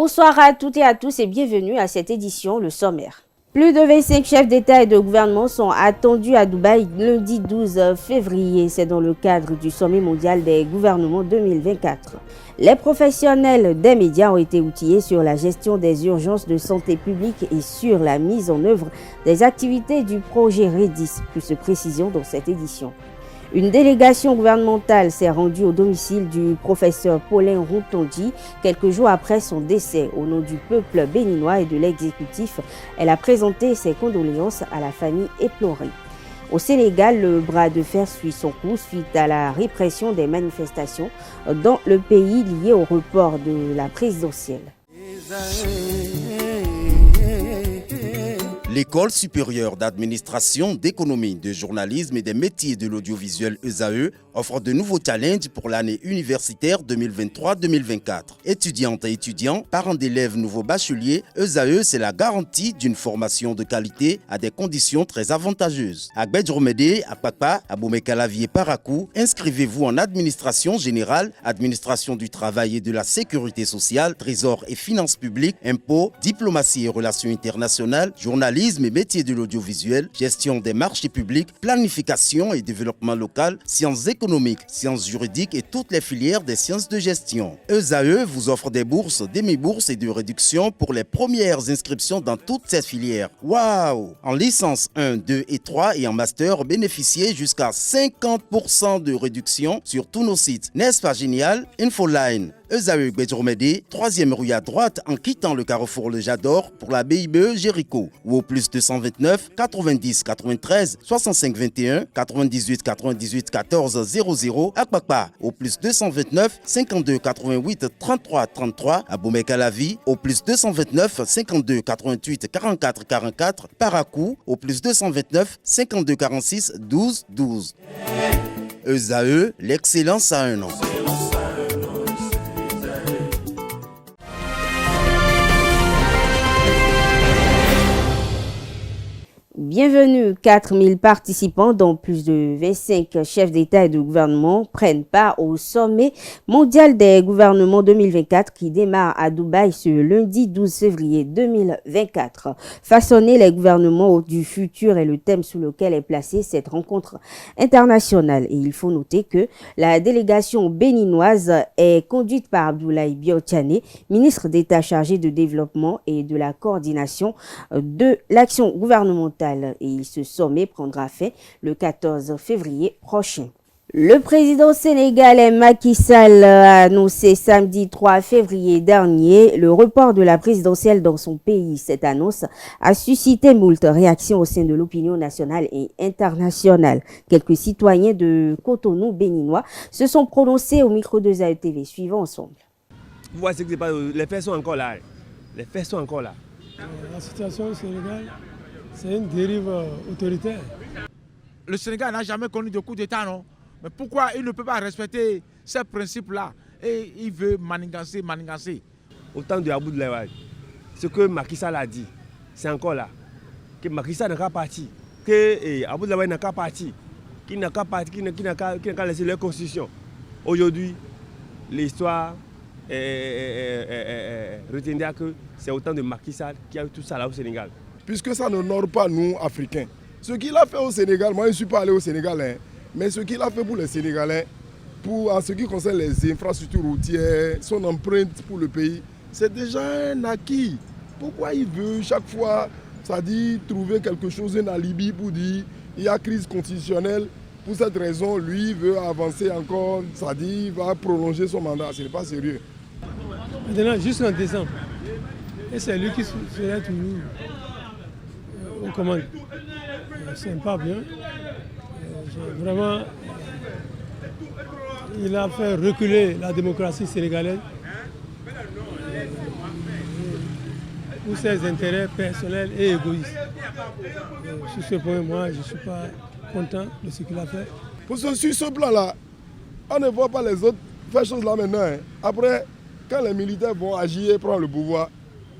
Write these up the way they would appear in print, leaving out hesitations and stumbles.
Bonsoir à toutes et à tous et bienvenue à cette édition, le sommaire. Plus de 25 chefs d'État et de gouvernement sont attendus à Dubaï lundi 12 février. C'est dans le cadre du sommet mondial des gouvernements 2024. Les professionnels des médias ont été outillés sur la gestion des urgences de santé publique et sur la mise en œuvre des activités du projet REDIS. Plus de précisions dans cette édition. Une délégation gouvernementale s'est rendue au domicile du professeur Paulin Rontondi quelques jours après son décès. Au nom du peuple béninois et de l'exécutif, elle a présenté ses condoléances à la famille éplorée. Au Sénégal, le bras de fer suit son cours suite à la répression des manifestations dans le pays liées au report de la présidentielle. L'École supérieure d'administration, d'économie, de journalisme et des métiers de l'audiovisuel ESAE offre de nouveaux challenges pour l'année universitaire 2023-2024. Étudiantes et étudiants, parents d'élèves nouveaux bacheliers, ESAE, c'est la garantie d'une formation de qualité à des conditions très avantageuses. À Gbedjromede, à Papa, à Boumekalavi et Parakou, inscrivez-vous en administration générale, administration du travail et de la sécurité sociale, trésor et finances publiques, impôts, diplomatie et relations internationales, journalisme et métiers de l'audiovisuel, gestion des marchés publics, planification et développement local, sciences économiques, sciences juridiques et toutes les filières des sciences de gestion. ESAE vous offre des bourses, demi-bourses et de réductions pour les premières inscriptions dans toutes ces filières. Waouh! En licence 1, 2 et 3 et en master, bénéficiez jusqu'à 50% de réduction sur tous nos sites. N'est-ce pas génial? Infoline. ESAE Gbedjromede, 3e rue à droite en quittant le carrefour Le Jador pour la BIBE Jéricho ou au plus 229 90 93 65 21 98 98 14 00 à Kpakpa au plus 229 52 88 33 33 à Boumekalavi au plus 229 52 88 44 44 Parakou au plus 229 52 46 12 12. ESAE, l'excellence à un an. Bienvenue, 4000 participants dont plus de 25 chefs d'État et de gouvernement prennent part au sommet mondial des gouvernements 2024 qui démarre à Dubaï ce lundi 12 février 2024. Façonner les gouvernements du futur est le thème sous lequel est placée cette rencontre internationale. Et il faut noter que la délégation béninoise est conduite par Abdoulaye Biotchane, ministre d'État chargé de développement et de la coordination de l'action gouvernementale. Et ce sommet prendra fin le 14 février prochain. Le président sénégalais Macky Sall a annoncé samedi 3 février dernier le report de la présidentielle dans son pays. Cette annonce a suscité moult réactions au sein de l'opinion nationale et internationale. Quelques citoyens de Cotonou béninois se sont prononcés au micro de ZAE TV. Suivons ensemble. Vous voyez ce que c'est pas, les faits sont encore là. Les faits sont encore là. La situation au Sénégal, c'est une dérive autoritaire. Le Sénégal n'a jamais connu de coup d'État, non? Mais pourquoi il ne peut pas respecter ces principes-là? Et il veut manigancer. Au temps de Abdoulaye Wade, ce que Macky Sall a dit, c'est encore là. Que Macky Sall n'a qu'à partir. Que Abdoulaye Wade n'a qu'à partir. Qui n'a qu'à laisser leur constitution. Aujourd'hui, l'histoire retiendra que c'est au temps de Macky Sall qui a eu tout ça là au Sénégal. Puisque ça n'honore pas nous, Africains. Ce qu'il a fait au Sénégal, moi je ne suis pas allé au Sénégal, hein, mais ce qu'il a fait pour les Sénégalais, en ce qui concerne les infrastructures routières, son empreinte pour le pays, c'est déjà un acquis. Pourquoi il veut chaque fois, c'est-à-dire trouver quelque chose, un alibi pour dire il y a crise constitutionnelle? Pour cette raison, lui veut avancer encore, c'est-à-dire va prolonger son mandat. Ce n'est pas sérieux. Maintenant, jusqu'en décembre, et c'est lui qui serait toujours aux commandes. C'est pas bien. Vraiment, il a fait reculer la démocratie sénégalaise pour ses intérêts personnels et égoïstes. Sur ce point, moi, je ne suis pas content de ce qu'il a fait. Sur ce plan-là, on ne voit pas les autres faire choses là maintenant. Hein. Après, quand les militaires vont agir et prendre le pouvoir,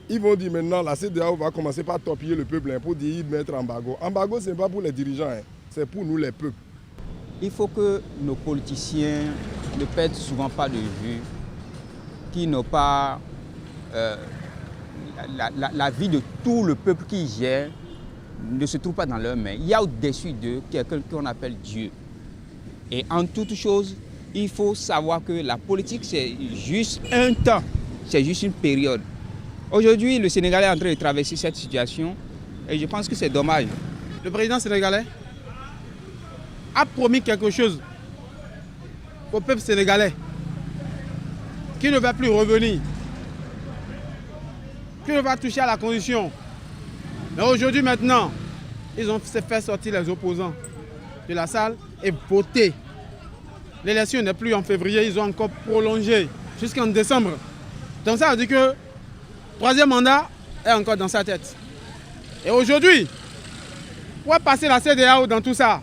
ils vont dire maintenant la CEDEAO va commencer par torpiller le peuple pour dire mettre embargo. Embargo, ce n'est pas pour les dirigeants, hein. C'est pour nous les peuples. Il faut que nos politiciens ne perdent souvent pas de vue qu'ils n'ont pas la vie de tout le peuple qui gère ne se trouve pas dans leurs mains. Il y a au-dessus d'eux quelqu'un qu'on appelle Dieu. Et en toute chose, il faut savoir que la politique, c'est juste un temps, c'est juste une période. Aujourd'hui, le Sénégal est en train de traverser cette situation et je pense que c'est dommage. Le président sénégalais a promis quelque chose au peuple sénégalais qui ne va plus revenir, qui ne va toucher à la constitution. Mais aujourd'hui, maintenant, ils ont fait sortir les opposants de la salle et voter. L'élection n'est plus en février, ils ont encore prolongé jusqu'en décembre. Donc ça veut dire que le troisième mandat est encore dans sa tête. Et aujourd'hui, pour passer la CEDEAO dans tout ça.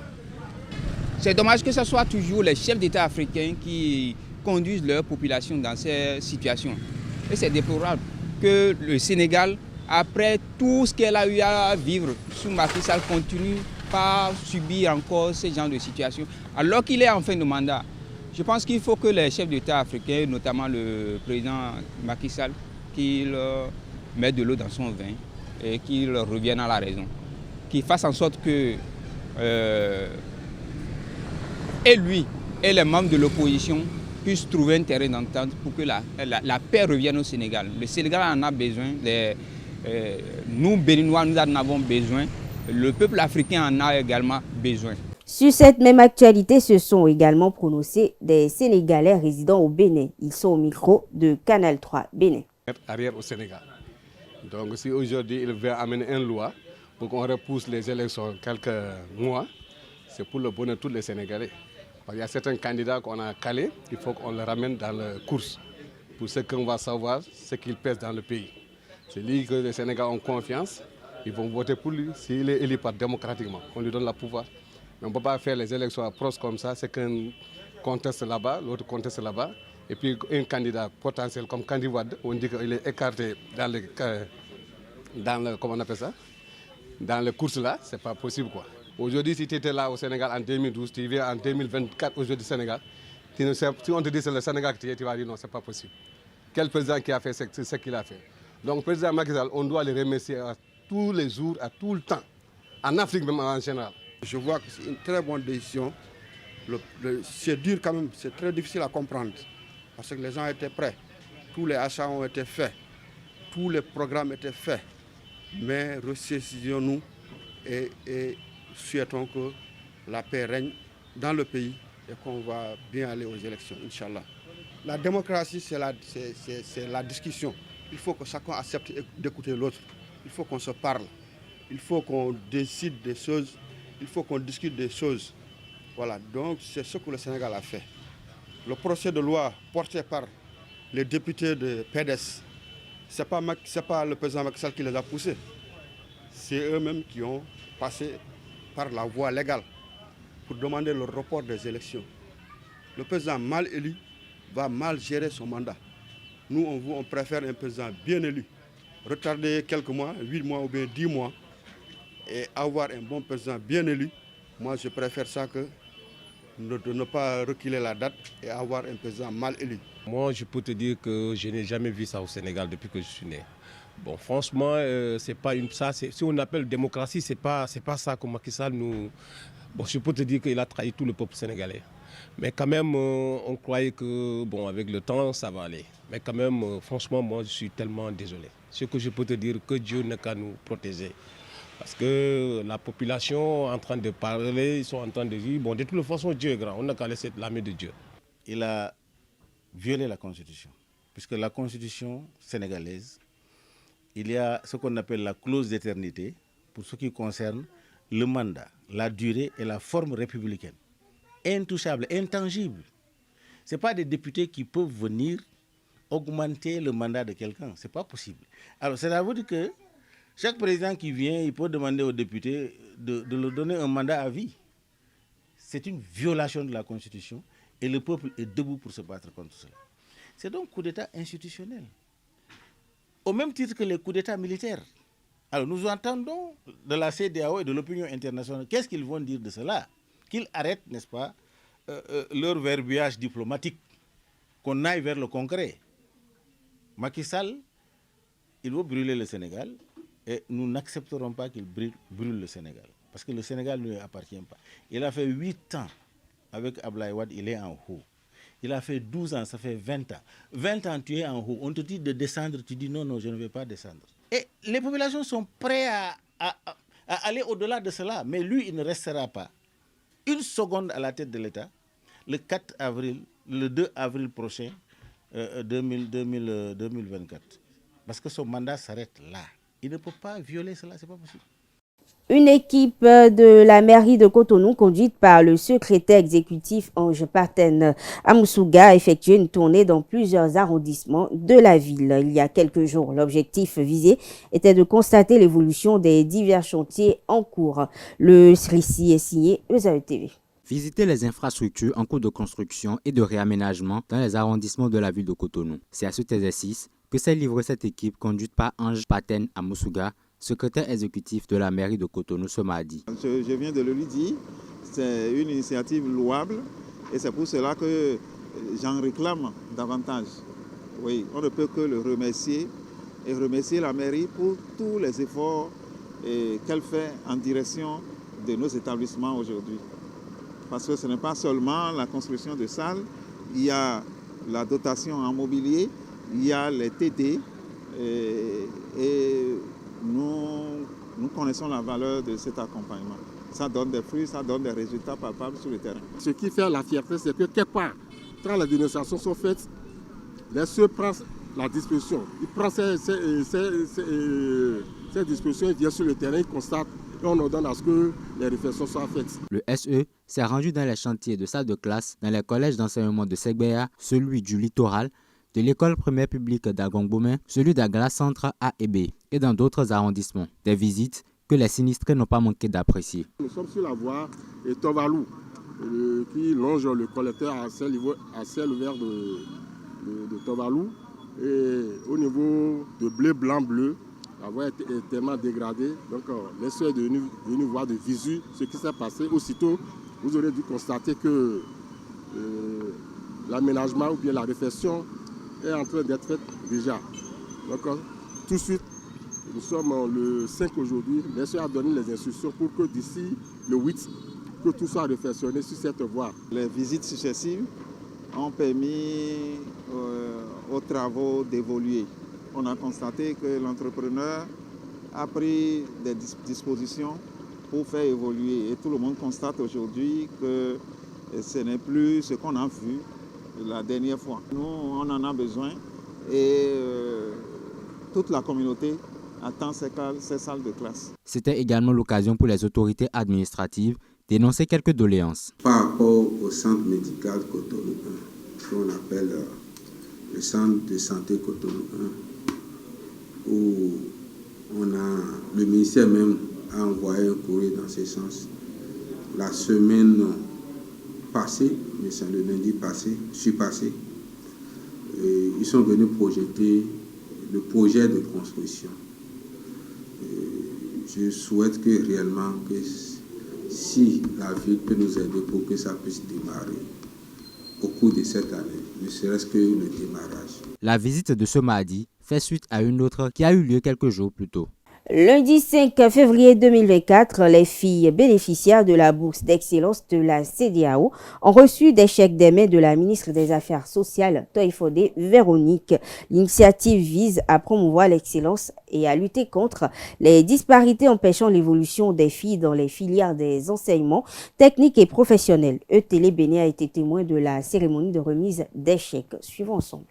C'est dommage que ce soit toujours les chefs d'État africains qui conduisent leur population dans ces situations. Et c'est déplorable que le Sénégal, après tout ce qu'elle a eu à vivre sous Macky Sall, continue pas subir encore ce genre de situation, alors qu'il est en fin de mandat. Je pense qu'il faut que les chefs d'État africains, notamment le président Macky Sall, qu'il mette de l'eau dans son vin et qu'il revienne à la raison. Qu'il fasse en sorte que et lui et les membres de l'opposition puissent trouver un terrain d'entente pour que la paix revienne au Sénégal. Le Sénégal en a besoin, nous Béninois nous en avons besoin, le peuple africain en a également besoin. Sur cette même actualité, se sont également prononcés des Sénégalais résidant au Bénin. Ils sont au micro de Canal 3 Bénin. Arrière au Sénégal. Donc si aujourd'hui il veut amener une loi pour qu'on repousse les élections quelques mois, c'est pour le bonheur de tous les Sénégalais. Parce qu'il y a certains candidats qu'on a calés, il faut qu'on les ramène dans la course pour ce qu'on va savoir, ce qu'ils pèsent dans le pays. C'est lui que les Sénégalais ont confiance, ils vont voter pour lui s'il est élu par démocratiquement, on lui donne le pouvoir. Mais on ne peut pas faire les élections à proche comme ça, c'est qu'un conteste là-bas, l'autre conteste là-bas, et puis un candidat potentiel comme Kandi Wade, on dit qu'il est écarté dans le comment on appelle ça, dans les courses là, c'est pas possible quoi. Aujourd'hui, si tu étais là au Sénégal en 2012, tu viens en 2024 aujourd'hui au Sénégal, si on te dit c'est le Sénégal que tu vas dire non, c'est pas possible. Quel président qui a fait ce qu'il a fait? Donc le président Macky Sall, on doit le remercier à tous les jours, à tout le temps, en Afrique même en général. Je vois que c'est une très bonne décision. C'est dur quand même, c'est très difficile à comprendre parce que les gens étaient prêts. Tous les achats ont été faits, tous les programmes étaient faits. Mais ressaisissons-nous et souhaitons que la paix règne dans le pays et qu'on va bien aller aux élections, Inch'Allah. La démocratie, c'est la discussion. Il faut que chacun accepte d'écouter l'autre. Il faut qu'on se parle. Il faut qu'on décide des choses. Il faut qu'on discute des choses. Voilà, donc c'est ce que le Sénégal a fait. Le procès de loi porté par les députés de PDS, ce n'est pas le président Macky Sall qui les a poussés. C'est eux-mêmes qui ont passé par la voie légale pour demander le report des élections. Le président mal élu va mal gérer son mandat. Nous, on préfère un président bien élu. Retarder quelques mois, 8 mois ou bien 10 mois, et avoir un bon président bien élu, moi je préfère ça que de ne pas reculer la date et avoir un président mal élu. Moi, je peux te dire que je n'ai jamais vu ça au Sénégal depuis que je suis né. Bon, franchement, c'est pas si on appelle démocratie, c'est pas ça que Macky Sall nous. Bon, je peux te dire qu'il a trahi tout le peuple sénégalais. Mais quand même, on croyait que, bon, avec le temps, ça va aller. Mais quand même, franchement, moi, je suis tellement désolé. Ce que je peux te dire, que Dieu n'a qu'à nous protéger. Parce que la population est en train de parler, ils sont en train de dire, bon, de toute façon, Dieu est grand, on n'a qu'à laisser la main de Dieu. Il a violé la Constitution, puisque la Constitution sénégalaise, il y a ce qu'on appelle la clause d'éternité pour ce qui concerne le mandat, la durée et la forme républicaine. Intouchable, intangible. Ce n'est pas des députés qui peuvent venir augmenter le mandat de quelqu'un. Ce n'est pas possible. Alors, cela veut dire que chaque président qui vient, il peut demander aux députés de leur donner un mandat à vie. C'est une violation de la Constitution et le peuple est debout pour se battre contre cela. C'est donc un coup d'État institutionnel. Au même titre que les coups d'État militaires. Alors nous entendons de la CEDEAO et de l'opinion internationale, qu'est-ce qu'ils vont dire de cela? Qu'ils arrêtent, n'est-ce pas, leur verbiage diplomatique, qu'on aille vers le concret. Macky Sall il veut brûler le Sénégal et nous n'accepterons pas qu'il brûle le Sénégal. Parce que le Sénégal ne lui appartient pas. Il a fait 8 ans avec Abdoulaye Wade, il est en haut. Il a fait 12 ans, ça fait 20 ans. 20 ans, tu es en haut. On te dit de descendre, tu dis non, je ne vais pas descendre. Et les populations sont prêtes à aller au-delà de cela. Mais lui, il ne restera pas une seconde à la tête de l'État. Le 4 avril, le 2 avril prochain, 2024. Parce que son mandat s'arrête là. Il ne peut pas violer cela, c'est pas possible. Une équipe de la mairie de Cotonou, conduite par le secrétaire exécutif Ange Partène Amoussouga, a effectué une tournée dans plusieurs arrondissements de la ville. Il y a quelques jours, l'objectif visé était de constater l'évolution des divers chantiers en cours. Le récit est signé ESAE TV. Visiter les infrastructures en cours de construction et de réaménagement dans les arrondissements de la ville de Cotonou. C'est à cet exercice que s'est livrée cette équipe conduite par Ange Partène Amoussouga, secrétaire exécutif de la mairie de Cotonou ce mardi. Je viens de le lui dire, c'est une initiative louable et c'est pour cela que j'en réclame davantage. Oui, on ne peut que le remercier et remercier la mairie pour tous les efforts qu'elle fait en direction de nos établissements aujourd'hui. Parce que ce n'est pas seulement la construction de salles, il y a la dotation en mobilier, il y a les TD et nous connaissons la valeur de cet accompagnement. Ça donne des fruits, ça donne des résultats palpables sur le terrain. Ce qui fait la fierté, c'est que quelque part, quand les dénonciations sont faites, les CE prennent la disposition. Ils prennent ces dispositions, ils viennent sur le terrain, ils constatent et on ordonne à ce que les réflexions soient faites. Le SE s'est rendu dans les chantiers de salles de classe, dans les collèges d'enseignement de Segbea, celui du Littoral, de l'école primaire publique d'Agongbomé, celui d'Agla Centre à Ébé et dans d'autres arrondissements. Des visites que les sinistrés n'ont pas manqué d'apprécier. Nous sommes sur la voie Tovalou qui longe le collecteur à ciel ouvert de Tovalou. Et au niveau de bleu, blanc, bleu, la voie est tellement dégradée. Donc les soeurs est venu voir de visu ce qui s'est passé. Aussitôt, vous aurez dû constater que l'aménagement ou bien la réfection est en train d'être faite déjà. Donc tout de suite, nous sommes le 5 aujourd'hui, les soeurs a donné les instructions pour que d'ici le 8, que tout soit réfectionné sur cette voie. Les visites successives ont permis aux travaux d'évoluer. On a constaté que l'entrepreneur a pris des dispositions pour faire évoluer. Et tout le monde constate aujourd'hui que ce n'est plus ce qu'on a vu la dernière fois. Nous, on en a besoin et toute la communauté attend ces salles de classe. C'était également l'occasion pour les autorités administratives d'énoncer quelques doléances. Par rapport au centre médical Cotonou 1, qu'on appelle le centre de santé Cotonou 1, où le ministère même a envoyé un courrier dans ce sens. La semaine passée, mais c'est le lundi passé, ils sont venus projeter le projet de construction. Je souhaite que réellement, que si la ville peut nous aider pour que ça puisse démarrer au cours de cette année, ne serait-ce que le démarrage. La visite de ce mardi fait suite à une autre qui a eu lieu quelques jours plus tôt. Lundi 5 février 2024, les filles bénéficiaires de la bourse d'excellence de la CEDEAO ont reçu des chèques des mains de la ministre des Affaires sociales, Toye-Fodé Véronique. L'initiative vise à promouvoir l'excellence et à lutter contre les disparités empêchant l'évolution des filles dans les filières des enseignements techniques et professionnels. Télé Béné a été témoin de la cérémonie de remise des chèques. Suivons ensemble.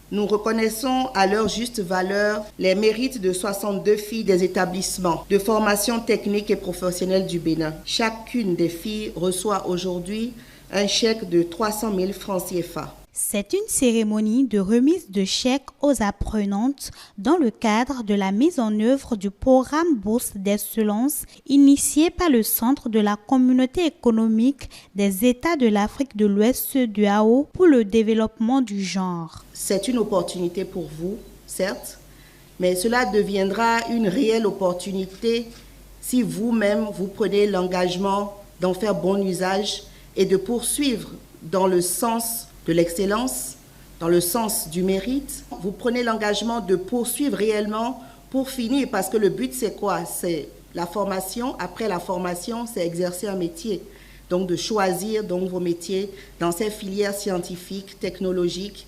Nous reconnaissons à leur juste valeur les mérites de 62 filles des établissements de formation technique et professionnelle du Bénin. Chacune des filles reçoit aujourd'hui un chèque de 300 000 francs CFA. C'est une cérémonie de remise de chèques aux apprenantes dans le cadre de la mise en œuvre du programme Bourse d'Excellence initié par le Centre de la Communauté économique des États de l'Afrique de l'Ouest CEDEAO pour le développement du genre. C'est une opportunité pour vous, certes, mais cela deviendra une réelle opportunité si vous-même vous prenez l'engagement d'en faire bon usage et de poursuivre dans le sens de l'excellence, dans le sens du mérite. Vous prenez l'engagement de poursuivre réellement pour finir, parce que le but c'est quoi? C'est la formation. Après la formation, c'est exercer un métier. Donc de choisir donc vos métiers dans ces filières scientifiques, technologiques,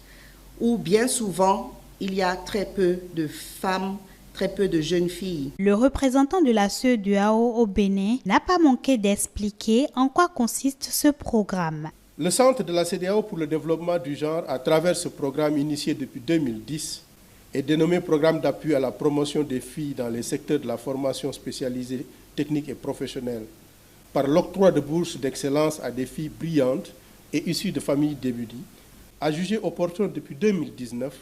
où bien souvent il y a très peu de femmes, très peu de jeunes filles. Le représentant de la CEDEAO au Bénin n'a pas manqué d'expliquer en quoi consiste ce programme. Le Centre de la CEDEAO pour le développement du genre, à travers ce programme initié depuis 2010, est dénommé Programme d'appui à la promotion des filles dans les secteurs de la formation spécialisée, technique et professionnelle, par l'octroi de bourses d'excellence à des filles brillantes et issues de familles démunies, a jugé opportun depuis 2019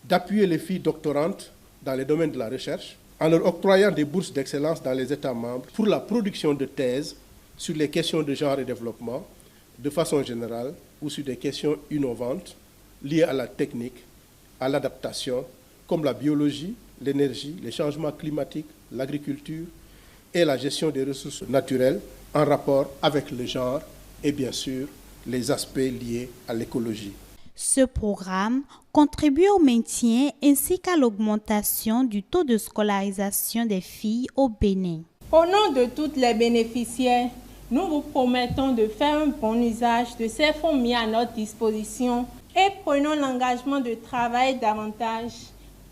d'appuyer les filles doctorantes dans les domaines de la recherche en leur octroyant des bourses d'excellence dans les États membres pour la production de thèses sur les questions de genre et développement de façon générale ou sur des questions innovantes liées à la technique, à l'adaptation, comme la biologie, l'énergie, les changements climatiques, l'agriculture et la gestion des ressources naturelles en rapport avec le genre et bien sûr les aspects liés à l'écologie. Ce programme contribue au maintien ainsi qu'à l'augmentation du taux de scolarisation des filles au Bénin. Au nom de toutes les bénéficiaires, nous vous promettons de faire un bon usage de ces fonds mis à notre disposition et prenons l'engagement de travailler davantage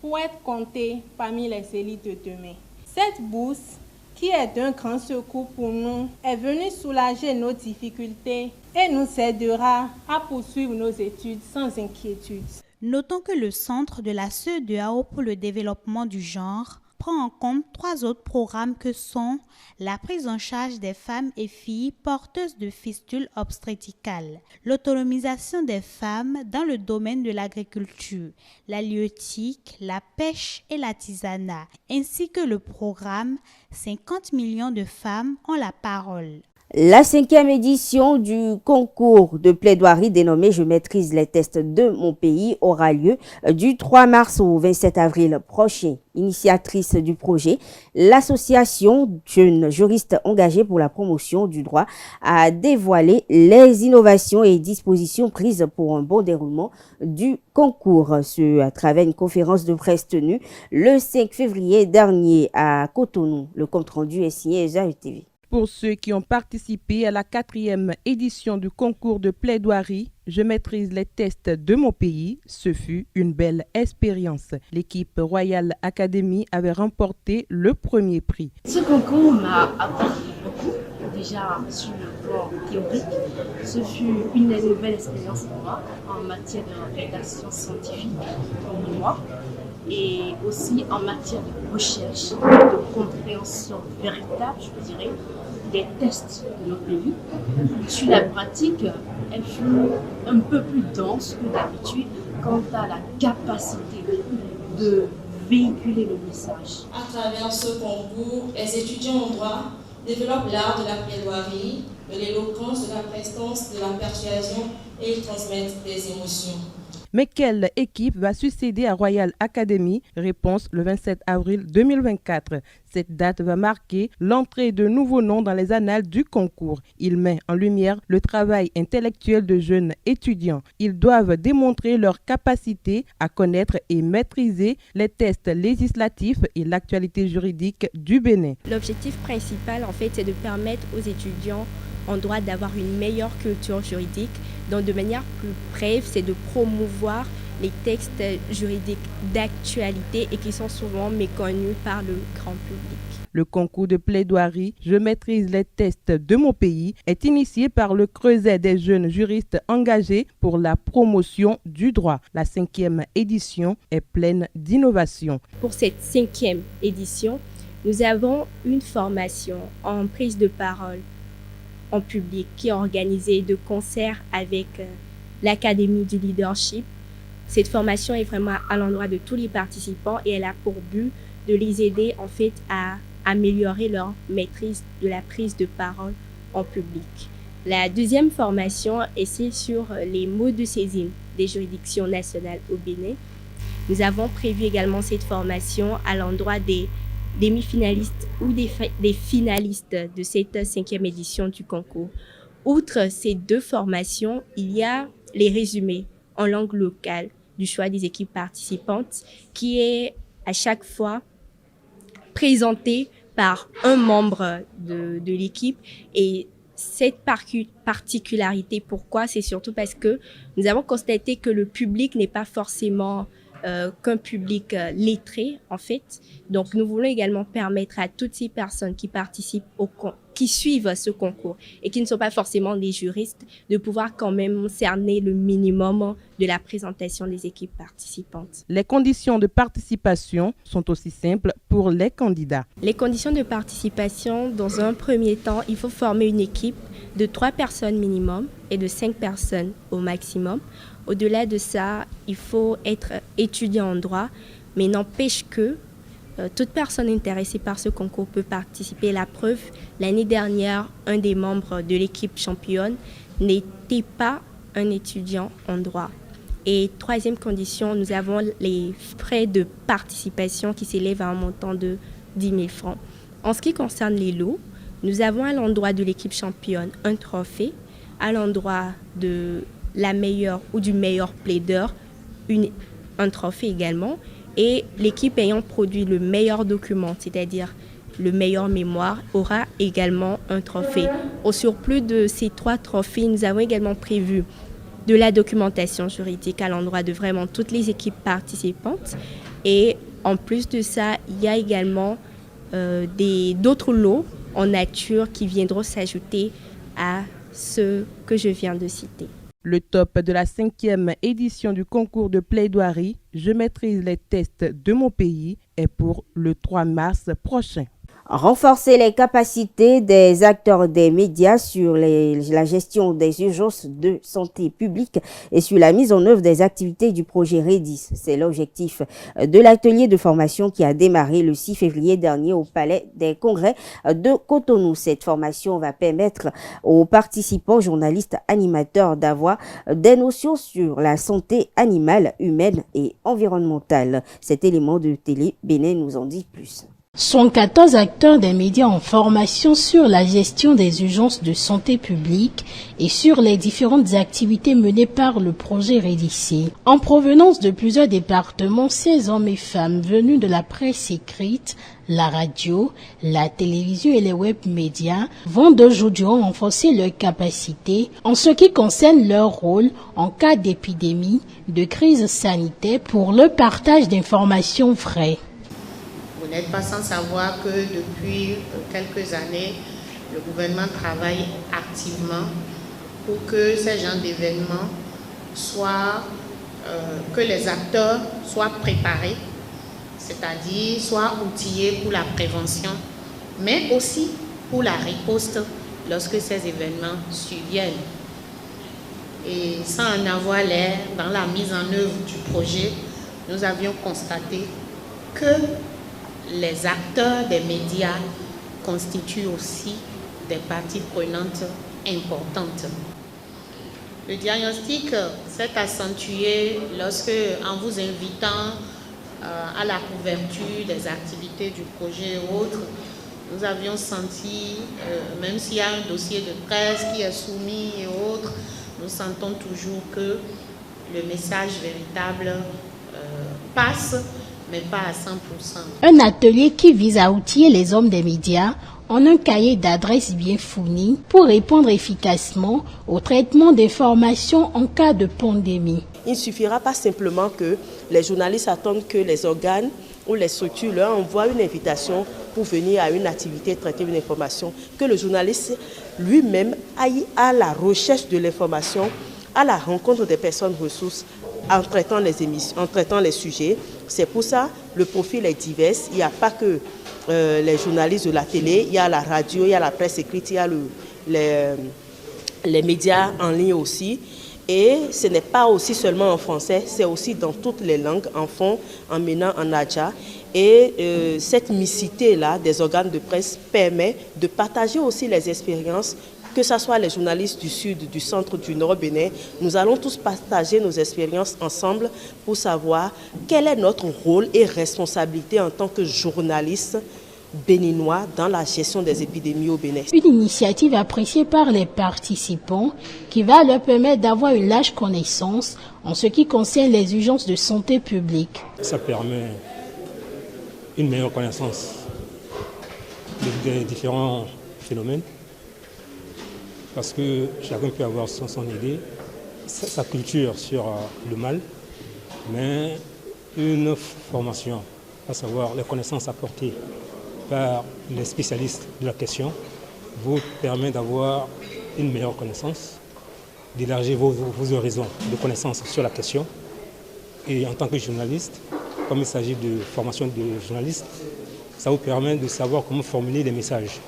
pour être comptés parmi les élites de demain. Cette bourse, qui est d'un grand secours pour nous, est venue soulager nos difficultés et nous aidera à poursuivre nos études sans inquiétude. Notons que le Centre de la CEDEAO pour le développement du genre prend en compte 3 autres programmes que sont la prise en charge des femmes et filles porteuses de fistules obstétricales, l'autonomisation des femmes dans le domaine de l'agriculture, l'halieutique, la pêche et l'artisanat, ainsi que le programme 50 millions de femmes ont la parole. La 5e édition du concours de plaidoirie dénommé « Je maîtrise les tests de mon pays » aura lieu du 3 mars au 27 avril prochain. Initiatrice du projet, l'association Jeunes Juristes Engagés pour la promotion du droit a dévoilé les innovations et dispositions prises pour un bon déroulement du concours. Ce à travers une conférence de presse tenue le 5 février dernier à Cotonou. Le compte-rendu est signé Eza TV. Pour ceux qui ont participé à la 4e édition du concours de plaidoirie, je maîtrise les tests de mon pays, ce fut une belle expérience. L'équipe Royal Academy avait remporté le premier prix. Ce concours m'a apporté beaucoup, déjà sur le plan théorique. Ce fut une nouvelle expérience pour moi en matière de rédaction scientifique pour moi, et aussi en matière de recherche, de compréhension véritable, je dirais, des tests de nos pays. Sur la pratique, elle fut un peu plus dense que d'habitude quant à la capacité de véhiculer le message. À travers ce concours, les étudiants en droit développent l'art de la plaidoirie, de l'éloquence, de la prestance, de la persuasion et ils transmettent des émotions. Mais quelle équipe va succéder à Royal Academy? Réponse le 27 avril 2024. Cette date va marquer l'entrée de nouveaux noms dans les annales du concours. Il met en lumière le travail intellectuel de jeunes étudiants. Ils doivent démontrer leur capacité à connaître et maîtriser les tests législatifs et l'actualité juridique du Bénin. L'objectif principal, en fait, c'est de permettre aux étudiants en droit d'avoir une meilleure culture juridique. Donc, de manière plus brève, c'est de promouvoir les textes juridiques d'actualité et qui sont souvent méconnus par le grand public. Le concours de plaidoirie « Je maîtrise les tests de mon pays » est initié par le Creuset des jeunes juristes engagés pour la promotion du droit. La 5e édition est pleine d'innovations. Pour cette 5e édition, nous avons une formation en prise de parole en public qui est organisée de concert avec l'Académie du leadership. Cette formation est vraiment à l'endroit de tous les participants et elle a pour but de les aider en fait à améliorer leur maîtrise de la prise de parole en public. La 2e formation est celle sur les modes de saisine des juridictions nationales au Bénin. Nous avons prévu également cette formation à l'endroit des demi-finalistes ou des finalistes de cette 5e édition du concours. Outre ces 2 formations, il y a les résumés en langue locale du choix des équipes participantes qui est à chaque fois présenté par un membre de l'équipe. Et cette particularité, pourquoi? C'est surtout parce que nous avons constaté que le public n'est pas forcément qu'un public lettré, en fait. Donc, nous voulons également permettre à toutes ces personnes qui participent qui suivent ce concours et qui ne sont pas forcément des juristes, de pouvoir quand même cerner le minimum de la présentation des équipes participantes. Les conditions de participation sont aussi simples pour les candidats. Les conditions de participation, dans un premier temps, il faut former une équipe de 3 personnes minimum et de 5 personnes au maximum. Au-delà de ça, il faut être étudiant en droit, mais n'empêche que toute personne intéressée par ce concours peut participer. La preuve, l'année dernière, un des membres de l'équipe championne n'était pas un étudiant en droit. Et troisième condition, nous avons les frais de participation qui s'élèvent à un montant de 10 000 francs. En ce qui concerne les lots, nous avons à l'endroit de l'équipe championne un trophée, à l'endroit de la meilleure ou du meilleur plaideur, un trophée également, et l'équipe ayant produit le meilleur document, c'est-à-dire le meilleur mémoire, aura également un trophée. Au surplus de ces 3 trophées, nous avons également prévu de la documentation juridique à l'endroit de vraiment toutes les équipes participantes. Et en plus de ça, il y a également d'autres lots en nature qui viendront s'ajouter à ceux que je viens de citer. Le top de la 5e édition du concours de plaidoirie « Je maîtrise les tests de mon pays » est pour le 3 mars prochain. Renforcer les capacités des acteurs des médias sur la gestion des urgences de santé publique et sur la mise en œuvre des activités du projet REDIS. C'est l'objectif de l'atelier de formation qui a démarré le 6 février dernier au Palais des Congrès de Cotonou. Cette formation va permettre aux participants, journalistes, animateurs d'avoir des notions sur la santé animale, humaine et environnementale. Cet élément de Télé Bénin nous en dit plus. Sont 14 acteurs des médias en formation sur la gestion des urgences de santé publique et sur les différentes activités menées par le projet REDIS. En provenance de plusieurs départements, ces hommes et femmes venus de la presse écrite, la radio, la télévision et les web médias vont d'aujourd'hui renforcer leurs capacités en ce qui concerne leur rôle en cas d'épidémie, de crise sanitaire pour le partage d'informations vraies. Vous n'êtes pas sans savoir que depuis quelques années, le gouvernement travaille activement pour que ces genres d'événements soient, que les acteurs soient préparés, c'est-à-dire soient outillés pour la prévention, mais aussi pour la riposte lorsque ces événements surviennent. Et sans en avoir l'air, dans la mise en œuvre du projet, nous avions constaté que les acteurs des médias constituent aussi des parties prenantes importantes. Le diagnostic s'est accentué lorsque, en vous invitant à la couverture des activités du projet et autres, nous avions senti, même s'il y a un dossier de presse qui est soumis et autres, nous sentons toujours que le message véritable passe, mais pas à 100%. Un atelier qui vise à outiller les hommes des médias en un cahier d'adresses bien fourni pour répondre efficacement au traitement d'informations en cas de pandémie. Il ne suffira pas simplement que les journalistes attendent que les organes ou les structures leur envoient une invitation pour venir à une activité, traiter une information, que le journaliste lui-même aille à la recherche de l'information, à la rencontre des personnes ressources en traitant les émissions, en traitant les sujets. C'est pour ça le profil est divers. Il n'y a pas que les journalistes de la télé, il y a la radio, il y a la presse écrite, il y a les médias en ligne aussi. Et ce n'est pas aussi seulement en français, c'est aussi dans toutes les langues, en fond, en MENA, en Adja. Et cette mixité-là des organes de presse permet de partager aussi les expériences, que ce soit les journalistes du sud, du centre, du nord Bénin. Nous allons tous partager nos expériences ensemble pour savoir quel est notre rôle et responsabilité en tant que journaliste béninois dans la gestion des épidémies au Bénin. Une initiative appréciée par les participants qui va leur permettre d'avoir une large connaissance en ce qui concerne les urgences de santé publique. Ça permet une meilleure connaissance des différents phénomènes parce que chacun peut avoir son idée, sa culture sur le mal, mais une formation, à savoir les connaissances apportées par les spécialistes de la question, vous permet d'avoir une meilleure connaissance, d'élargir vos horizons de connaissances sur la question. Et en tant que journaliste, comme il s'agit de formation de journaliste, ça vous permet de savoir comment formuler les messages.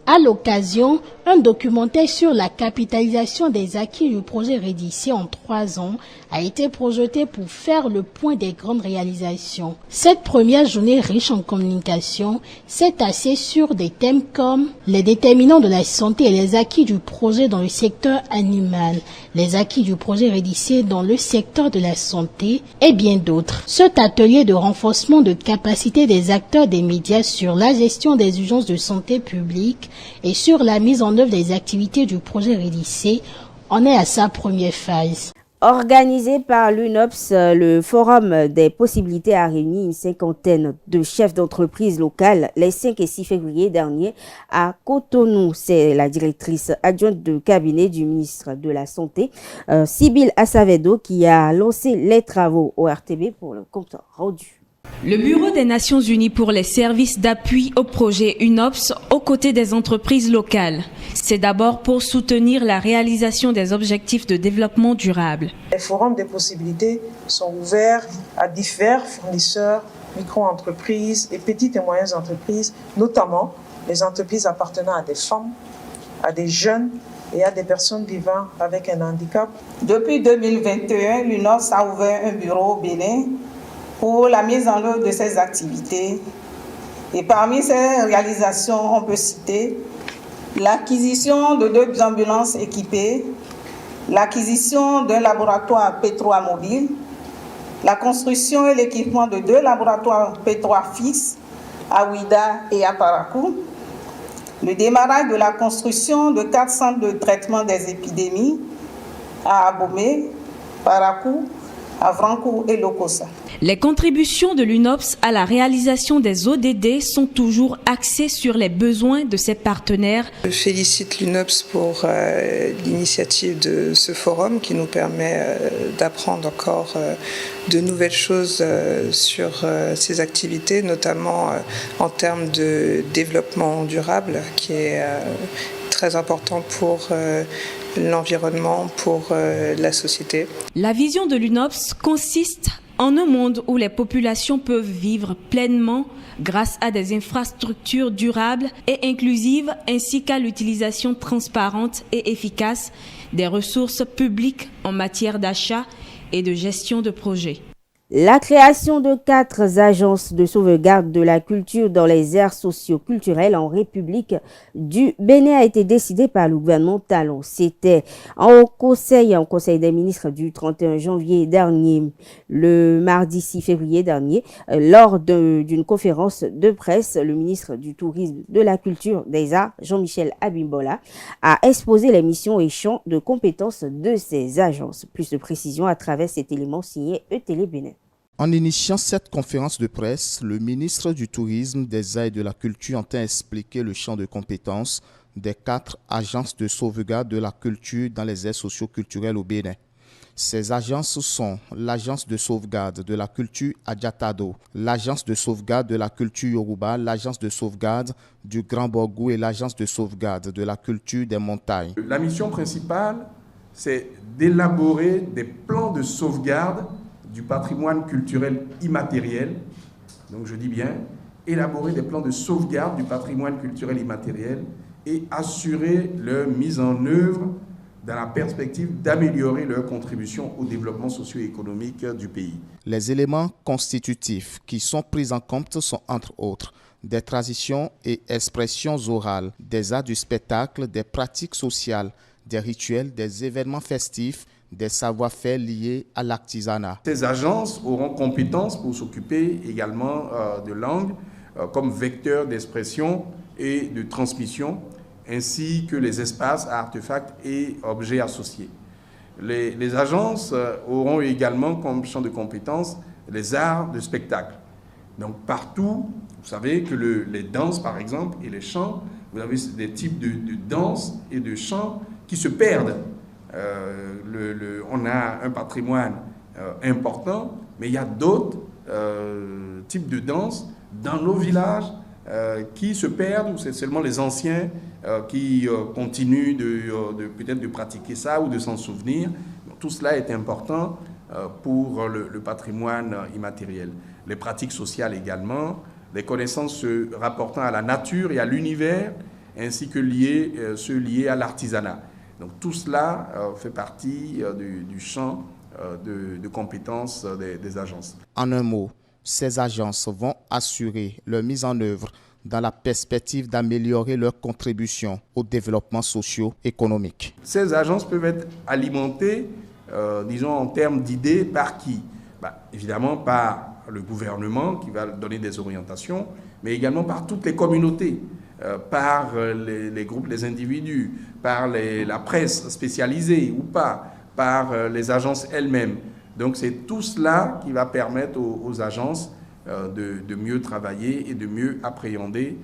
À l'occasion, un documentaire sur la capitalisation des acquis du projet Rédissé en 3 ans a été projeté pour faire le point des grandes réalisations. Cette première journée riche en communication s'est axée sur des thèmes comme les déterminants de la santé et les acquis du projet dans le secteur animal, les acquis du projet Rédissé dans le secteur de la santé et bien d'autres. Cet atelier de renforcement de capacité des acteurs des médias sur la gestion des urgences de santé publique et sur la mise en œuvre des activités du projet Rédissé en est à sa première phase. Organisé par l'UNOPS, le Forum des possibilités a réuni une 50aine de chefs d'entreprise locales les 5 et 6 février dernier à Cotonou. C'est la directrice adjointe de cabinet du ministre de la Santé, Sybille Assavedo, qui a lancé les travaux au RTB pour le compte rendu. Le Bureau des Nations Unies pour les services d'appui au projet UNOPS aux côtés des entreprises locales. C'est d'abord pour soutenir la réalisation des objectifs de développement durable. Les forums des possibilités sont ouverts à divers fournisseurs, micro-entreprises et petites et moyennes entreprises, notamment les entreprises appartenant à des femmes, à des jeunes et à des personnes vivant avec un handicap. Depuis 2021, l'UNOPS a ouvert un bureau au Bénin pour la mise en œuvre de ces activités. Et parmi ces réalisations, on peut citer l'acquisition de 2 ambulances équipées, l'acquisition d'un laboratoire P3 mobile, la construction et l'équipement de 2 laboratoires P3 fixes à Ouida et à Parakou, le démarrage de la construction de 4 centres de traitement des épidémies à Abomey, Parakou, à Vrankou et Lokossa. Les contributions de l'UNOPS à la réalisation des ODD sont toujours axées sur les besoins de ses partenaires. Je félicite l'UNOPS pour l'initiative de ce forum qui nous permet d'apprendre encore de nouvelles choses sur ces activités, notamment en termes de développement durable qui est très important pour l'environnement, pour la société. La vision de l'UNOPS consiste en un monde où les populations peuvent vivre pleinement grâce à des infrastructures durables et inclusives ainsi qu'à l'utilisation transparente et efficace des ressources publiques en matière d'achat et de gestion de projets. La création de 4 agences de sauvegarde de la culture dans les aires socio-culturelles en République du Bénin a été décidée par le gouvernement Talon. C'était en conseil des ministres du 31 janvier dernier, le mardi 6 février dernier, lors d'une conférence de presse. Le ministre du Tourisme, de la Culture, des Arts, Jean-Michel Abimbola, a exposé les missions et champs de compétences de ces agences. Plus de précisions à travers cet élément signé ETélé Bénin. En initiant cette conférence de presse, le ministre du Tourisme, des Arts et de la Culture entend expliquer le champ de compétences des 4 agences de sauvegarde de la culture dans les aires socio-culturelles au Bénin. Ces agences sont l'Agence de sauvegarde de la culture Adjatado, l'Agence de sauvegarde de la culture Yoruba, l'Agence de sauvegarde du Grand Borgou et l'Agence de sauvegarde de la culture des montagnes. La mission principale, c'est d'élaborer des plans de sauvegarde du patrimoine culturel immatériel, donc je dis bien, élaborer des plans de sauvegarde du patrimoine culturel immatériel et assurer leur mise en œuvre dans la perspective d'améliorer leur contribution au développement socio-économique du pays. Les éléments constitutifs qui sont pris en compte sont entre autres des traditions et expressions orales, des arts du spectacle, des pratiques sociales, des rituels, des événements festifs, des savoir-faire liés à l'artisanat. Ces agences auront compétence pour s'occuper également de langues, comme vecteur d'expression et de transmission, ainsi que les espaces à artefacts et objets associés. Les agences auront également comme champ de compétences les arts de spectacle. Donc partout, vous savez que les danses par exemple et les chants, vous avez des types de danses et de chants qui se perdent. On a un patrimoine important, mais il y a d'autres types de danses dans nos villages qui se perdent, ou c'est seulement les anciens qui continuent peut-être de pratiquer ça ou de s'en souvenir. Donc, tout cela est important pour le patrimoine immatériel. Les pratiques sociales également, les connaissances se rapportant à la nature et à l'univers, ainsi que ceux liés à l'artisanat. Donc tout cela fait partie du champ de compétences des agences. En un mot, ces agences vont assurer leur mise en œuvre dans la perspective d'améliorer leur contribution au développement socio-économique. Ces agences peuvent être alimentées, disons, en termes d'idées par qui? Évidemment par le gouvernement qui va donner des orientations, mais également par toutes les communautés, par les groupes, les individus, par la presse spécialisée ou pas, par les agences elles-mêmes. Donc c'est tout cela qui va permettre aux agences de mieux travailler et de mieux appréhender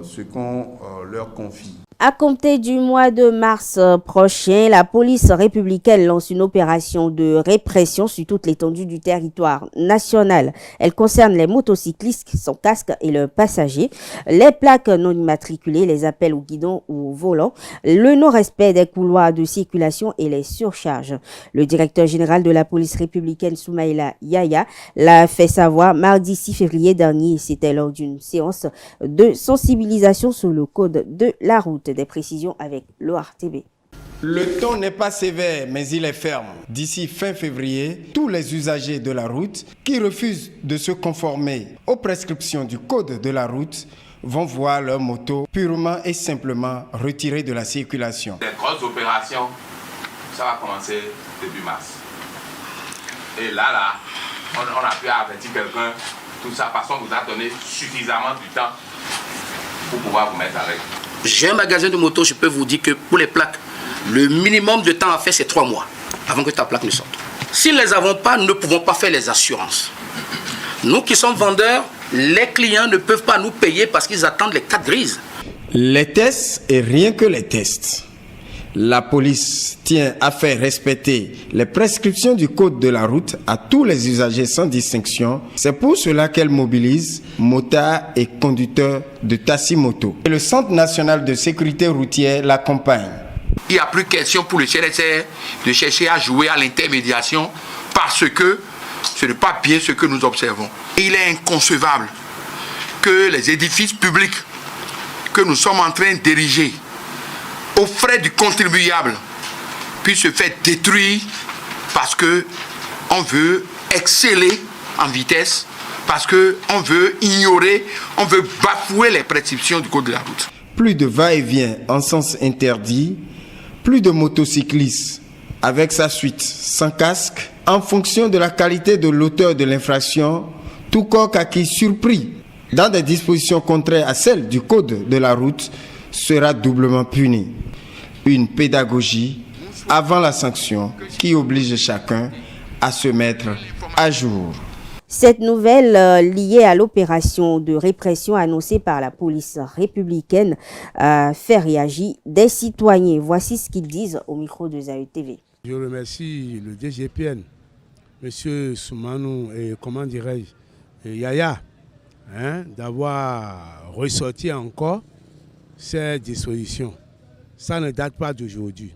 ce qu'on leur confie. À compter du mois de mars prochain, la police républicaine lance une opération de répression sur toute l'étendue du territoire national. Elle concerne les motocyclistes sans casque et leurs passagers, les plaques non immatriculées, les appels au guidon ou au volant, le non-respect des couloirs de circulation et les surcharges. Le directeur général de la police républicaine, Soumaïla Yaya, l'a fait savoir mardi 6 février dernier. C'était lors d'une séance de sensibilisation sur le code de la route. Des précisions avec l'ORTB. Le ton n'est pas sévère, mais il est ferme. D'ici fin février, tous les usagers de la route qui refusent de se conformer aux prescriptions du code de la route vont voir leur moto purement et simplement retirée de la circulation. Les grosses opérations, ça va commencer début mars. Et là, on a pu avertir quelqu'un, tout ça, parce qu'on vous a donné suffisamment de temps pour pouvoir vous mettre à règle. J'ai un magasin de moto, je peux vous dire que pour les plaques, le minimum de temps à faire, c'est 3 mois avant que ta plaque ne sorte. Si nous ne les avons pas, nous ne pouvons pas faire les assurances. Nous qui sommes vendeurs, les clients ne peuvent pas nous payer parce qu'ils attendent les cartes grises. Les tests et rien que les tests. La police tient à faire respecter les prescriptions du code de la route à tous les usagers sans distinction. C'est pour cela qu'elle mobilise motards et conducteurs de taxi-moto. Le Centre national de sécurité routière l'accompagne. Il n'y a plus question pour le CNSR de chercher à jouer à l'intermédiation parce que ce n'est pas bien ce que nous observons. Il est inconcevable que les édifices publics que nous sommes en train d'ériger aux frais du contribuable puissent se faire détruire parce qu'on veut exceller en vitesse, parce qu'on veut ignorer, on veut bafouer les prescriptions du code de la route. Plus de va-et-vient en sens interdit, plus de motocyclistes avec sa suite sans casque, en fonction de la qualité de l'auteur de l'infraction, tout corps à qui surpris dans des dispositions contraires à celles du code de la route sera doublement puni. Une pédagogie avant la sanction qui oblige chacun à se mettre à jour. Cette nouvelle liée à l'opération de répression annoncée par la police républicaine fait réagir des citoyens. Voici ce qu'ils disent au micro de Zaï TV. Je remercie le DGPN, M. Soumanou et comment dirais-je, Yaya, d'avoir ressorti encore ces dispositions. Ça ne date pas d'aujourd'hui.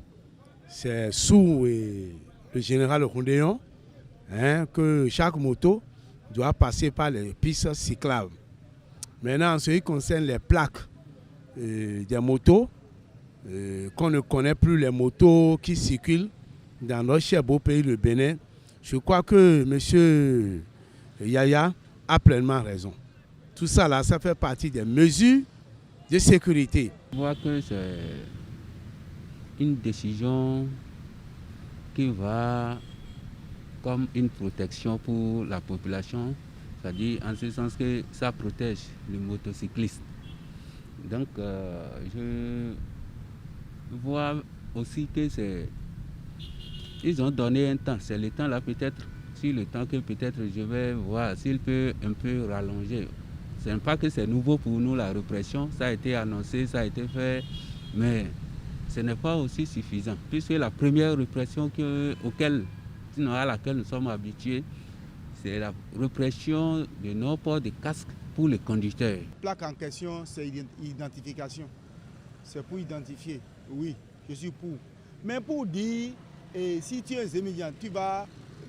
C'est sous le général Rondéon que chaque moto doit passer par les pistes cyclables. Maintenant, en ce qui concerne les plaques des motos, qu'on ne connaît plus les motos qui circulent dans notre cher beau pays, le Bénin, je crois que M. Yaya a pleinement raison. Tout ça, là, ça fait partie des mesures de sécurité. Je vois que c'est une décision qui va comme une protection pour la population. c'est-à-dire en ce sens que ça protège les motocyclistes. Donc je vois aussi que ils ont donné un temps, c'est le temps là peut-être, sur le temps que peut-être je vais voir s'il peut un peu rallonger. Ce n'est pas que c'est nouveau pour nous la répression, ça a été annoncé, ça a été fait, mais ce n'est pas aussi suffisant, puisque la première répression à laquelle nous sommes habitués, c'est la répression de non-port de casque pour les conducteurs. La plaque en question, c'est l'identification. C'est pour identifier, oui, je suis pour. Mais pour dire, si tu es étudiant,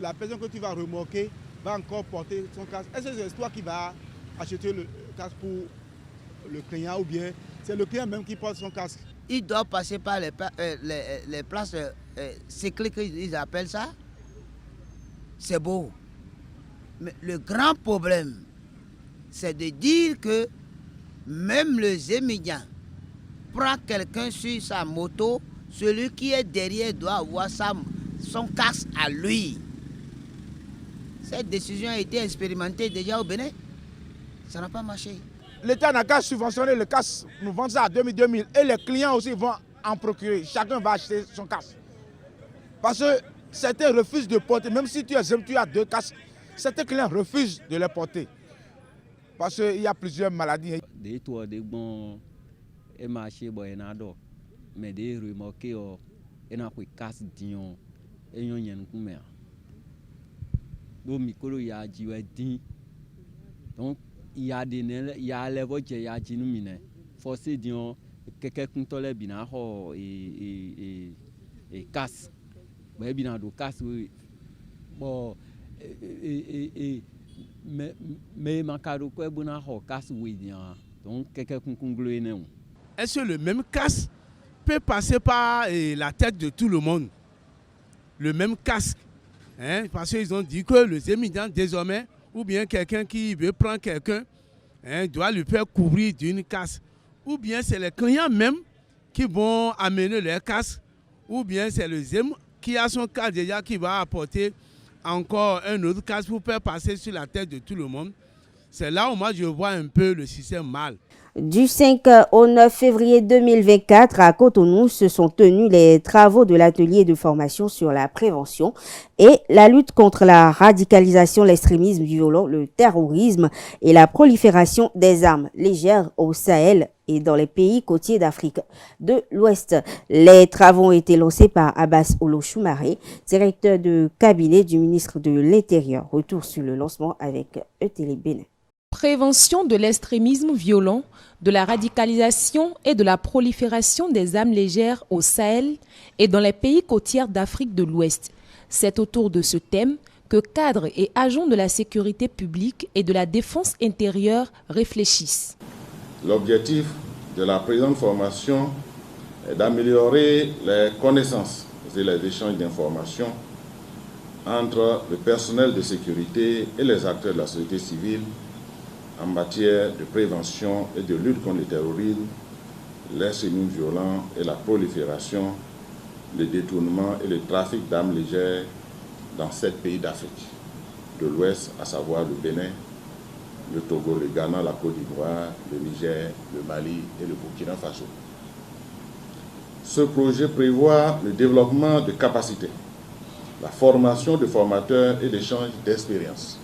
la personne que tu vas remorquer va encore porter son casque. Est-ce que c'est toi qui vas acheter le casque pour le client ou bien c'est le client même qui porte son casque? Il doit passer par les places cycliques, ils appellent ça. C'est beau. Mais le grand problème, c'est de dire que même le Zémidien prend quelqu'un sur sa moto, celui qui est derrière doit avoir son casque à lui. Cette décision a été expérimentée déjà au Bénin. Ça n'a pas marché. L'État n'a qu'à subventionner le casque, nous vendons ça à 2000 et les clients aussi vont en procurer. Chacun va acheter son casque. Parce que certains refusent de porter, même si tu as 2 casques, certains clients refusent de les porter. Parce qu'il y a plusieurs maladies. Des toits, des bons marchés, mais des remorqués, et n'a pas casse dion, et yon yen kumer. Donc, micro y a dit, donc, il y a des lèvres qui y a dit nous mine. Forcé dion, quelqu'un qui tolère bien et casse. Mais bien do casse oui. Bon mais makado quoi bona ho casse oui bien. Donc quelqu'un qui conclut non. Est-ce que le même casque peut passer par la tête de tout le monde? Le même casque, hein? Parce qu'ils ont dit que le Zémidien désormais, ou bien quelqu'un qui veut prendre quelqu'un, hein, doit lui faire couvrir d'une casque. Ou bien c'est les clients même qui vont amener leur casque, ou bien c'est le Zém qui a son casque déjà qui va apporter encore un autre casque pour faire passer sur la tête de tout le monde. C'est là où moi je vois un peu le système mal. Du 5 au 9 février 2024, à Cotonou, se sont tenus les travaux de l'atelier de formation sur la prévention et la lutte contre la radicalisation, l'extrémisme violent, le terrorisme et la prolifération des armes légères au Sahel et dans les pays côtiers d'Afrique de l'Ouest. Les travaux ont été lancés par Abbas Olo-Choumaré, directeur de cabinet du ministre de l'Intérieur. Retour sur le lancement avec ETL Bénin. Prévention de l'extrémisme violent, de la radicalisation et de la prolifération des armes légères au Sahel et dans les pays côtiers d'Afrique de l'Ouest. C'est autour de ce thème que cadres et agents de la sécurité publique et de la défense intérieure réfléchissent. L'objectif de la présente formation est d'améliorer les connaissances et les échanges d'informations entre le personnel de sécurité et les acteurs de la société civile en matière de prévention et de lutte contre le terrorisme, l'extrémisme violent et la prolifération, le détournement et le trafic d'armes légères dans 7 pays d'Afrique de l'Ouest, à savoir le Bénin, le Togo, le Ghana, la Côte d'Ivoire, le Niger, le Mali et le Burkina Faso. Ce projet prévoit le développement de capacités, la formation de formateurs et l'échange d'expériences.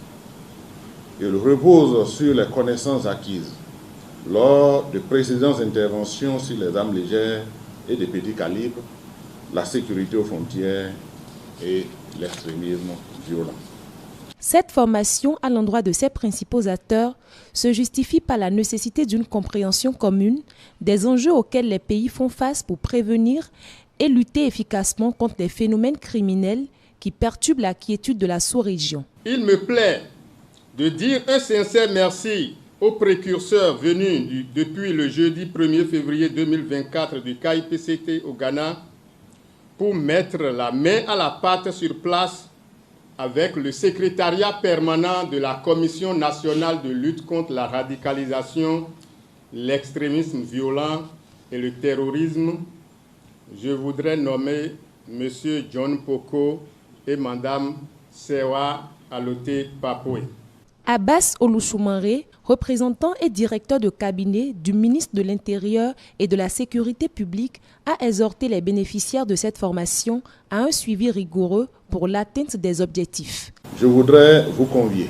Il repose sur les connaissances acquises lors de précédentes interventions sur les armes légères et des petits calibres, la sécurité aux frontières et l'extrémisme violent. Cette formation à l'endroit de ses principaux acteurs se justifie par la nécessité d'une compréhension commune des enjeux auxquels les pays font face pour prévenir et lutter efficacement contre les phénomènes criminels qui perturbent la quiétude de la sous-région. Il me plaît de dire un sincère merci aux précurseurs venus depuis le jeudi 1er février 2024 du KIPCT au Ghana pour mettre la main à la pâte sur place avec le secrétariat permanent de la Commission nationale de lutte contre la radicalisation, l'extrémisme violent et le terrorisme. Je voudrais nommer M. John Poko et Mme Sewa Alote Papoué. Abbas Olusoumare, représentant et directeur de cabinet du ministre de l'Intérieur et de la Sécurité publique, a exhorté les bénéficiaires de cette formation à un suivi rigoureux pour l'atteinte des objectifs. Je voudrais vous convier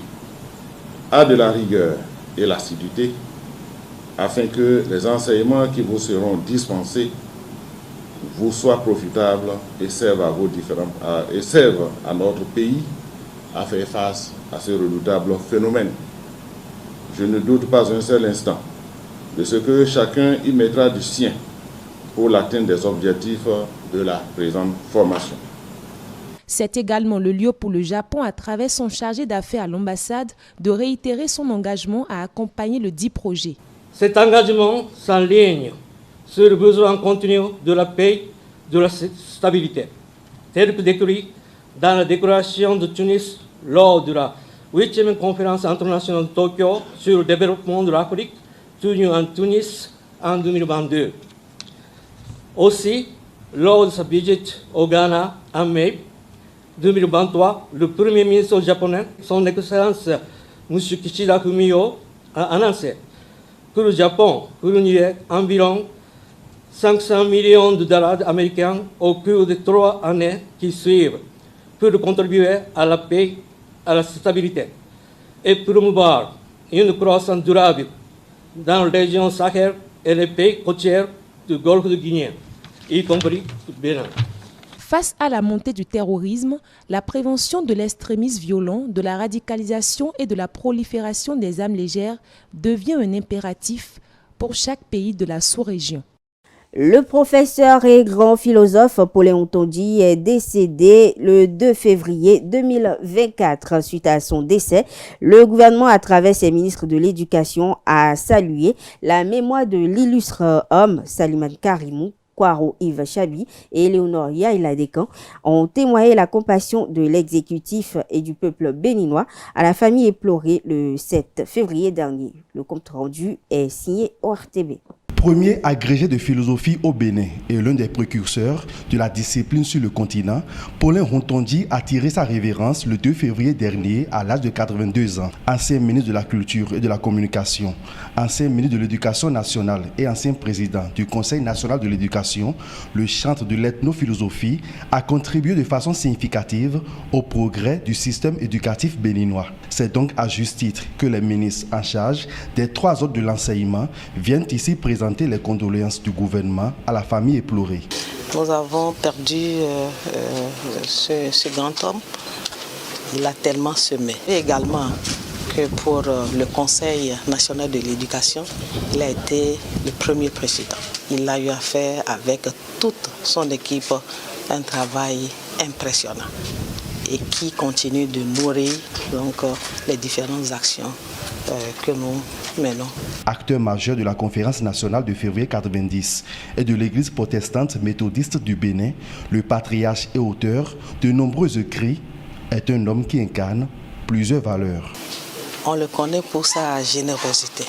à de la rigueur et l'assiduité afin que les enseignements qui vous seront dispensés vous soient profitables et servent à notre pays à faire face à ce redoutable phénomène. Je ne doute pas un seul instant de ce que chacun y mettra du sien pour l'atteinte des objectifs de la présente formation. C'est également le lieu pour le Japon, à travers son chargé d'affaires à l'ambassade, de réitérer son engagement à accompagner le dit projet. Cet engagement s'enligne sur le besoin continu de la paix, de la stabilité, tel que décrit dans la déclaration de Tunis lors de la 8e conférence internationale de Tokyo sur le développement de l'Afrique, tenue en Tunis en 2022. Aussi, lors de sa visite au Ghana en mai 2023, le Premier ministre japonais, son Excellence M. Kishida Fumio, a annoncé que le Japon fournirait environ 500 millions de dollars américains au cours des 3 années qui suivent pour contribuer à la paix, à la stabilité et promouvoir une croissance durable dans la région Sahel et les pays côtiers du Golfe de Guinée, y compris le Bénin. Face à la montée du terrorisme, la prévention de l'extrémisme violent, de la radicalisation et de la prolifération des armes légères devient un impératif pour chaque pays de la sous-région. Le professeur et grand philosophe Pauléon Tondi est décédé le 2 février 2024. Suite à son décès, le gouvernement, à travers ses ministres de l'Éducation, a salué la mémoire de l'illustre homme Salimane Karimou. Kwaro Yves Chabi et Léonore Yaïla Dekan ont témoigné la compassion de l'exécutif et du peuple béninois à la famille éplorée le 7 février dernier. Le compte rendu est signé ORTB. Premier agrégé de philosophie au Bénin et l'un des précurseurs de la discipline sur le continent, Pauléon Tondi a tiré sa révérence le 2 février dernier à l'âge de 82 ans. Ancien ministre de la Culture et de la Communication, ancien ministre de l'Éducation nationale et ancien président du Conseil national de l'éducation, le chantre de l'ethnophilosophie a contribué de façon significative au progrès du système éducatif béninois. C'est donc à juste titre que les ministres en charge des 3 autres de l'enseignement viennent ici présenter les condoléances du gouvernement à la famille éplorée. Nous avons perdu ce grand homme. Il a tellement semé. Et également que pour le Conseil national de l'éducation, il a été le premier président. Il a eu à faire avec toute son équipe un travail impressionnant et qui continue de nourrir donc, les différentes actions que nous menons. Acteur majeur de la conférence nationale de février 90 et de l'église protestante méthodiste du Bénin, le patriarche et auteur de nombreux écrits est un homme qui incarne plusieurs valeurs. On le connaît pour sa générosité,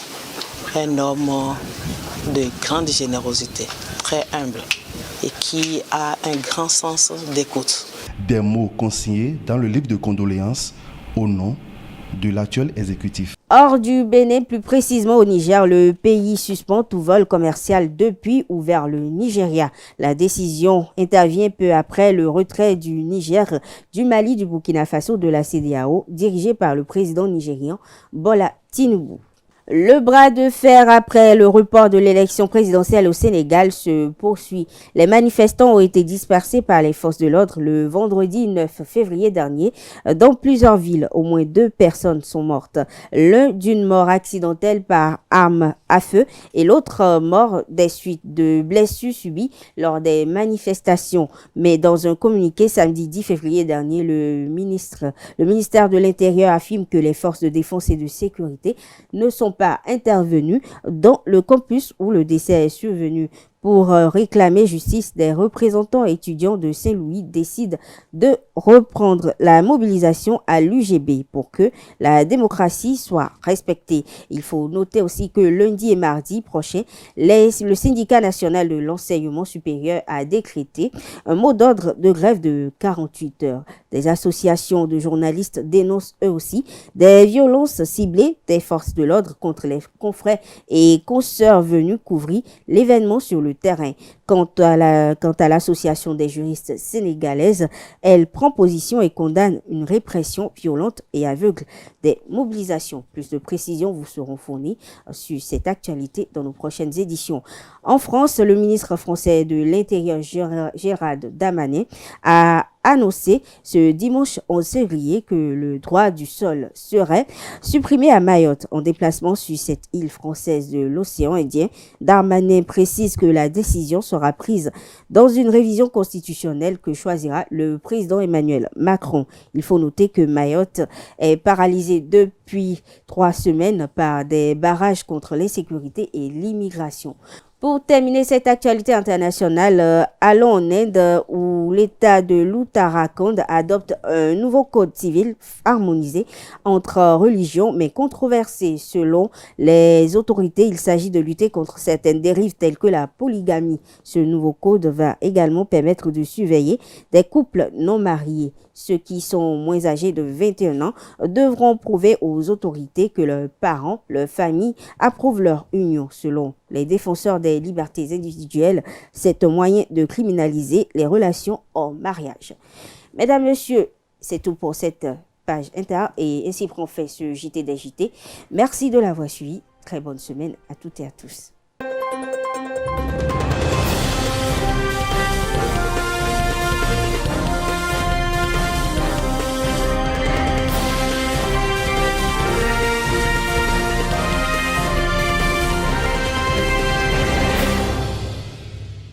un homme de grande générosité, très humble et qui a un grand sens d'écoute. Des mots consignés dans le livre de condoléances au nom de l'actuel exécutif. Hors du Bénin, plus précisément au Niger, le pays suspend tout vol commercial depuis ou vers le Nigeria. La décision intervient peu après le retrait du Niger, du Mali, du Burkina Faso, de la CEDEAO, dirigé par le président nigérian Bola Tinubu. Le bras de fer après le report de l'élection présidentielle au Sénégal se poursuit. Les manifestants ont été dispersés par les forces de l'ordre le vendredi 9 février dernier dans plusieurs villes. Au moins 2 personnes sont mortes. L'un d'une mort accidentelle par arme à feu et l'autre mort des suites de blessures subies lors des manifestations. Mais dans un communiqué samedi 10 février dernier, le ministère de l'Intérieur affirme que les forces de défense et de sécurité ne sont pas intervenu dans le campus où le décès est survenu. pour réclamer justice, des représentants étudiants de Saint-Louis décident de reprendre la mobilisation à l'UGB pour que la démocratie soit respectée. Il faut noter aussi que lundi et mardi prochain, le syndicat national de l'enseignement supérieur a décrété un mot d'ordre de grève de 48 heures. Des associations de journalistes dénoncent eux aussi des violences ciblées des forces de l'ordre contre les confrères et consoeurs venus couvrir l'événement sur le terrain. Quant à l'association des juristes sénégalaises, elle prend position et condamne une répression violente et aveugle des mobilisations. Plus de précisions vous seront fournies sur cette actualité dans nos prochaines éditions. En France, le ministre français de l'Intérieur Gérald Darmanin a annoncé ce dimanche 11 février que le droit du sol serait supprimé à Mayotte. En déplacement sur cette île française de l'océan Indien, Darmanin précise que la décision sera prise dans une révision constitutionnelle que choisira le président Emmanuel Macron. Il faut noter que Mayotte est paralysée depuis 3 semaines par des barrages contre l'insécurité et l'immigration. Pour terminer cette actualité internationale, allons en Inde où l'État de l'Uttarakhand adopte un nouveau code civil harmonisé entre religions mais controversé. Selon les autorités, il s'agit de lutter contre certaines dérives telles que la polygamie. Ce nouveau code va également permettre de surveiller des couples non mariés. Ceux qui sont moins âgés de 21 ans devront prouver aux autorités que leurs parents, leur famille approuvent leur union. Selon les défenseurs des libertés individuelles, c'est un moyen de criminaliser les relations hors mariage. Mesdames, Messieurs, c'est tout pour cette page inter et ainsi prend fin ce JT des JT. Merci de l'avoir suivi. Très bonne semaine à toutes et à tous.